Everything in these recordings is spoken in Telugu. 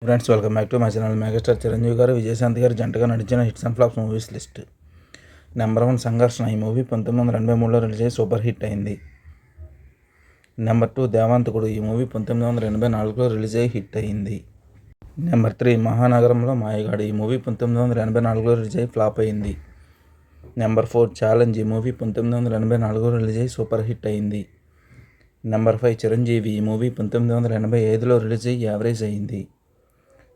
Friends, welcome back to my channel. Megastar Chiranjeevi గారు, విజయశాంతి గారు జంటగా నటించిన hits and flops movies list. Number 1 సంఘర్షణ. ఈ మూవీ 1983లో రిలీజ్ అయ్యి సూపర్ హిట్ అయింది. నెంబర్ 2 దేవాంతకుడు. ఈ మూవీ 1984లో రిలీజ్ అయ్యి హిట్ అయింది. నెంబర్ 3 మహానగరంలో మాయగాడు. ఈ మూవీ 1984లో రిలీజ్ అయ్యి ఫ్లాప్ అయింది. Number 4 challenge. ఈ మూవీ 1984లో రిలీజ్ అయ్యి సూపర్ హిట్ అయింది. నెంబర్ 5 చిరంజీవి. ఈ మూవీ 1985లో రిలీజ్ అయ్యి యావరేజ్ అయింది.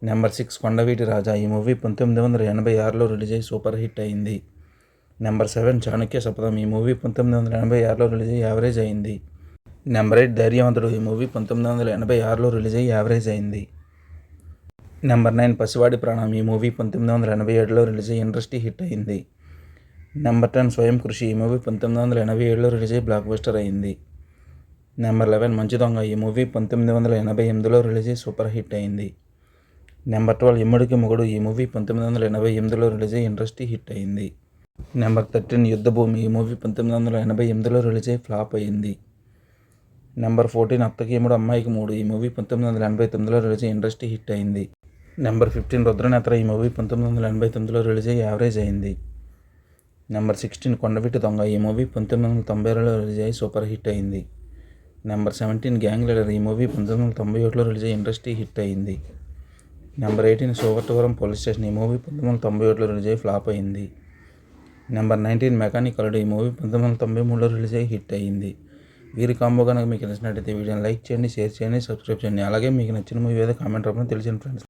నెంబర్ 6 కొండవీటి రాజా. ఈ మూవీ 1986లో రిలీజ్ అయ్యి సూపర్ హిట్ అయింది. నెంబర్ 7 చాణక్య శపథం. ఈ మూవీ 1986లో రిలీజ్ అయ్యి యావరేజ్ అయింది. నెంబర్ 8 ధైర్యవంతుడు. ఈ మూవీ 1986లో రిలీజ్ అయ్యి యావరేజ్ అయింది. నెంబర్ 9 పసివాడి ప్రాణం. ఈ మూవీ 1987లో రిలీజ్ అయ్యి ఇండస్ట్రీ హిట్ అయింది. నెంబర్ 10 స్వయం కృషి. ఈ మూవీ 1987లో రిలీజ్ అయ్యి బ్లాక్ బస్టర్ అయింది. నెంబర్ 11 మంచి దొంగ. ఈ మూవీ 1988లో రిలీజ్ అయ్యి సూపర్ హిట్ అయింది. నెంబర్ 12 ఇమ్మడికి మొగుడు. ఈ మూవీ 1988లో రిలీజ్ అయ్యి ఇండస్ట్రీ హిట్ అయింది. నెంబర్ 13 యుద్ధభూమి. ఈ మూవీ 1988లో రిలీజ్ అయ్యి ఫ్లాప్ అయింది. నెంబర్ 14 అత్తకీముడు అమ్మాయికి మూడు. ఈ మూవీ 1989లో రిలీజ్ అయ్యి ఇండస్ట్రీ హిట్ అయింది. నెంబర్ 15 రుద్రనేత్ర. ఈ మూవీ 1989లో రిలీజ్ అయ్యి యావరేజ్ అయింది. నెంబర్ 16 కొండవీటి దొంగ. ఈ మూవీ 1990లో రిలీజ్ అయ్యి సూపర్ హిట్ అయింది. Number 17 gang leader. ఈ మూవీ 1991లో రిలీజ్ అయ్యి ఇండస్ట్రీ హిట్ అయింది. Number 18 Somavaram police station. ఈ మూవీ 1991లో రిలీజ్ అయ్యి ఫ్లాప్ అయింది. నెంబర్ 19 మెకానిక్ అల్లుడు. ఈ మూవీ 1993లో రిలీజ్ అయ్యి హిట్ అయింది. వీరి కాంబో కనుక మీకు నచ్చినట్టయితే వీడియోని లైక్ చేయండి, షేర్ చేయండి, సబ్స్క్రైబ్ చేయండి. అలాగే మీకు నచ్చిన మూవీ ఏదో కామెంట్ రూపంలో తెలిసిన ఫ్రెండ్స్.